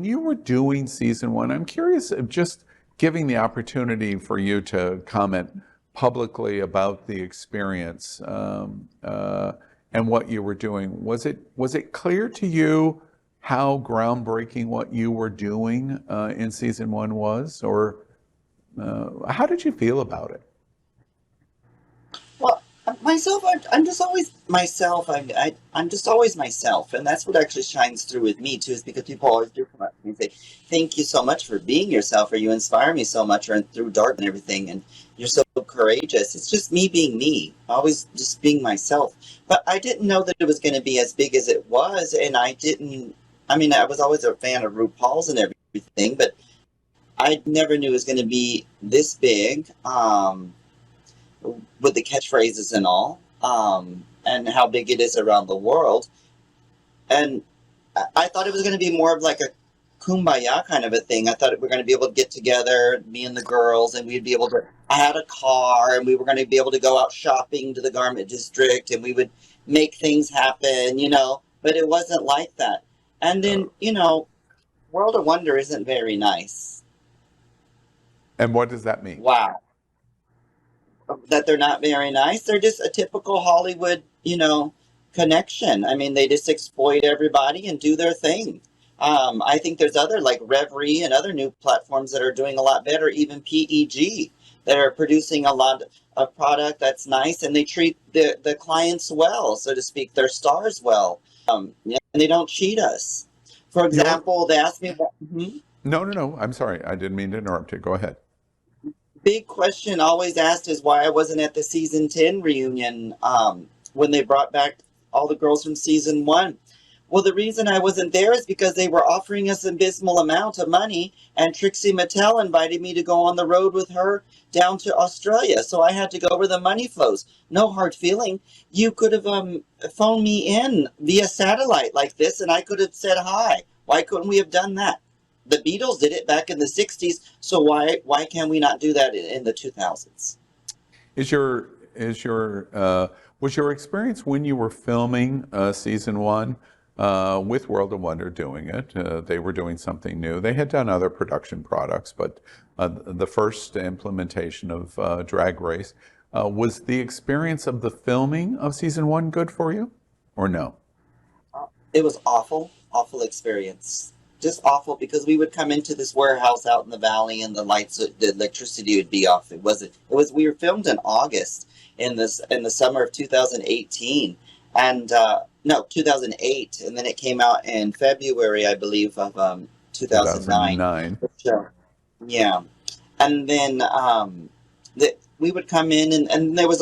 when you were doing season one, I'm curious of just giving the opportunity for you to comment publicly about the experience and what you were doing. Was it clear to you how groundbreaking what you were doing in season one was, or how did you feel about it? Well, myself, I'm just always myself. I'm just always myself, and that's what actually shines through with me too. Is because people always do come up to me and say, "Thank you so much for being yourself," or "You inspire me so much," or through dark and everything, and you're so courageous. It's just me being me, always just being myself. But I didn't know that it was going to be as big as it was, and I didn't. I mean, I was always a fan of RuPaul's and everything, but I never knew it was going to be this big. With the catchphrases and all, and how big it is around the world. And I thought it was going to be more of like a kumbaya kind of a thing. I thought we were going to be able to get together, me and the girls, and we'd be able to. I had a car, and we were going to be able to go out shopping to the garment district, and we would make things happen, you know. But it wasn't like that. And then, you know, World of Wonder isn't very nice. And what does that mean? Wow. That they're not very nice. They're just a typical Hollywood, you know, connection. I mean, they just exploit everybody and do their thing. I think there's other like Reverie and other new platforms that are doing a lot better, even PEG, that are producing a lot of product that's nice and they treat the clients well, so to speak, their stars well. Yeah, and they don't cheat us. For You're example, they asked me about, Mhm. no. I'm sorry. I didn't mean to interrupt you. Go ahead. Big question always asked is why I wasn't at the season 10 reunion when they brought back all the girls from season 1. Well, the reason I wasn't there is because they were offering us an abysmal amount of money, and Trixie Mattel invited me to go on the road with her down to Australia. So I had to go where the money flows. No hard feeling. You could have phoned me in via satellite like this, and I could have said hi. Why couldn't we have done that? The Beatles did it back in the 60s, so why can we not do that in the 2000s? Is your was your experience when you were filming season one with World of Wonder doing it? They were doing something new. They had done other production products, but the first implementation of Drag Race was the experience of the filming of season one good for you, or no? It was awful, awful experience. Just awful because we would come into this warehouse out in the valley and the lights, the electricity would be off. We were filmed in August in the summer of 2018, and no, 2008, and then it came out in February, I believe, of 2009. 2009. Sure. Yeah, and then we would come in, and there was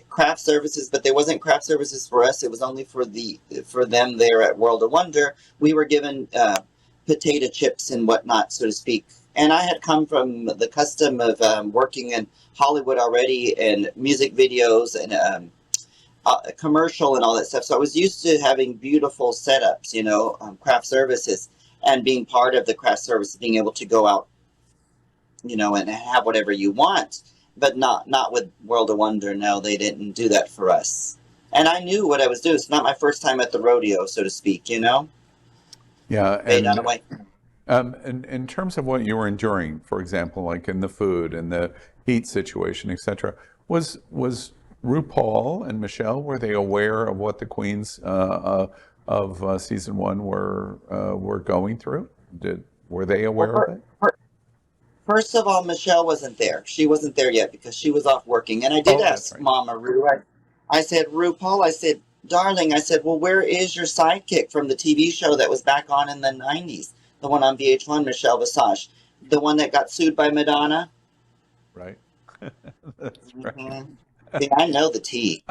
craft services, but there wasn't craft services for us. It was only for them there at World of Wonder. We were given potato chips and whatnot, so to speak. And I had come from the custom of working in Hollywood already, and music videos and commercial and all that stuff. So I was used to having beautiful setups, you know, craft services, and being part of the craft service, being able to go out, you know, and have whatever you want, but not with World of Wonder. No, they didn't do that for us. And I knew what I was doing. It's not my first time at the rodeo, so to speak, you know? Yeah, They done and away. in terms of what you were enduring, for example, like in the food and the heat situation, etc., was RuPaul and Michelle, were they aware of what the queens of season one were going through? Were they Well, aware of it? first of all, Michelle wasn't there. She wasn't there yet because she was off working. And I did Oh, that's ask right. Mama Ru. I said, RuPaul, I said, darling, I said, well, where is your sidekick from the TV show that was back on in the 90s? The one on VH1, Michelle Visage. The one that got sued by Madonna? Right. That's right. Hmm. See, I know the tea.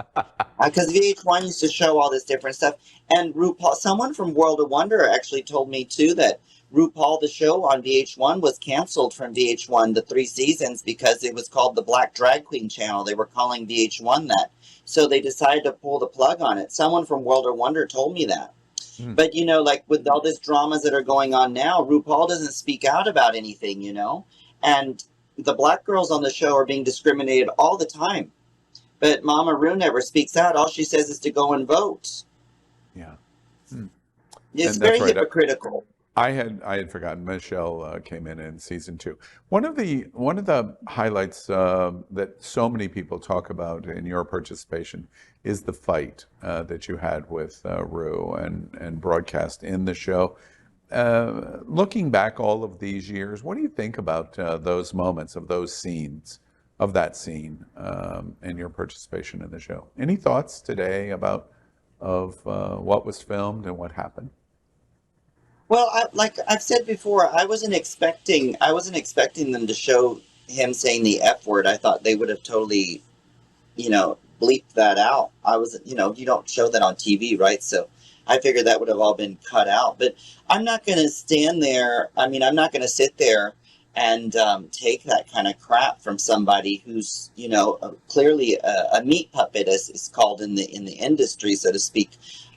Because VH1 used to show all this different stuff. And RuPaul, someone from World of Wonder actually told me too that RuPaul, the show on VH1, was canceled from VH1, the 3 seasons, because it was called the Black Drag Queen Channel. They were calling VH1 that. So they decided to pull the plug on it. Someone from World of Wonder told me that. Mm. But, you know, like with all this dramas that are going on now, RuPaul doesn't speak out about anything, you know? And the black girls on the show are being discriminated all the time. But Mama Ru never speaks out. All she says is to go and vote. Yeah. Mm. It's And that's very right. hypocritical. I had forgotten. Michelle came in season 2. One of the highlights that so many people talk about in your participation is the fight that you had with Rue and broadcast in the show. Looking back all of these years, what do you think about those moments of those scenes, of that scene, and your participation in the show? Any thoughts today about of what was filmed and what happened? Well, like I've said before, I wasn't expecting them to show him saying the F word. I thought they would have totally, bleeped that out. I was, you don't show that on TV, right? So I figured that would have all been cut out. But I'm not going to stand there. I mean, I'm not going to sit there and take that kind of crap from somebody who's, clearly a meat puppet, as is called in the industry, so to speak.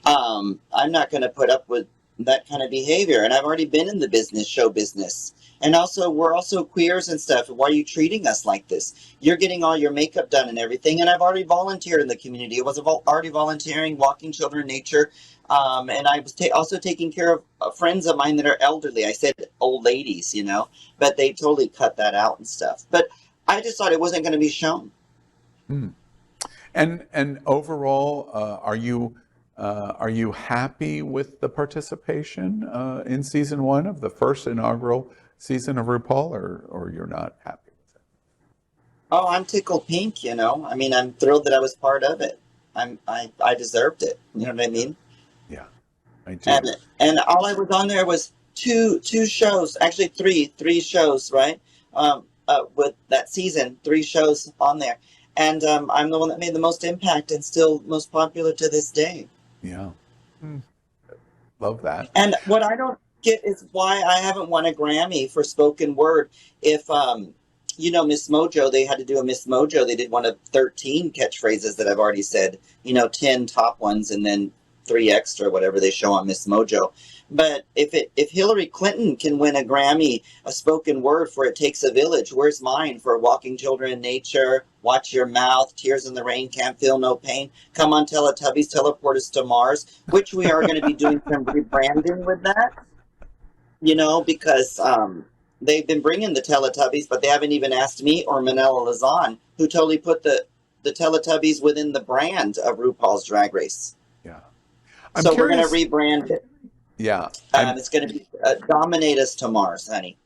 I'm not going to put up with that kind of behavior, and I've already been in the show business. And also, we're also queers and stuff. Why are you treating us like this? You're getting all your makeup done and everything. And I've already volunteered in the community. I was already volunteering, walking children in nature. And I was also taking care of friends of mine that are elderly. I said old ladies, but they totally cut that out and stuff. But I just thought it wasn't going to be shown. Hmm. And overall, are you happy with the participation in season 1 of the first inaugural season of RuPaul, or you're not happy with it? Oh, I'm tickled pink, I mean, I'm thrilled that I was part of it. I deserved it. You know what I mean? Yeah, I do. And all I was on there was two shows, actually three shows, right? With that season, 3 shows on there, and I'm the one that made the most impact and still most popular to this day. Yeah. Hmm. Love that. And what I don't get is why I haven't won a Grammy for spoken word. If Miss Mojo, they had to do a Miss Mojo. They did one of 13 catchphrases that I've already said. 10 top ones and then 3 extra, whatever they show on Miss Mojo. But if Hillary Clinton can win a Grammy, a spoken word for "It Takes a Village," where's mine for "Walking Children in Nature," "Watch Your Mouth," "Tears in the Rain," "Can't Feel No Pain"? Come on, Teletubbies, teleport us to Mars, which we are going to be doing some rebranding with that, because they've been bringing the Teletubbies, but they haven't even asked me or Manila Lazan, who totally put the Teletubbies within the brand of RuPaul's Drag Race. Yeah. So we're going to rebrand it. Yeah. It's going to be Dominate Us to Mars, honey.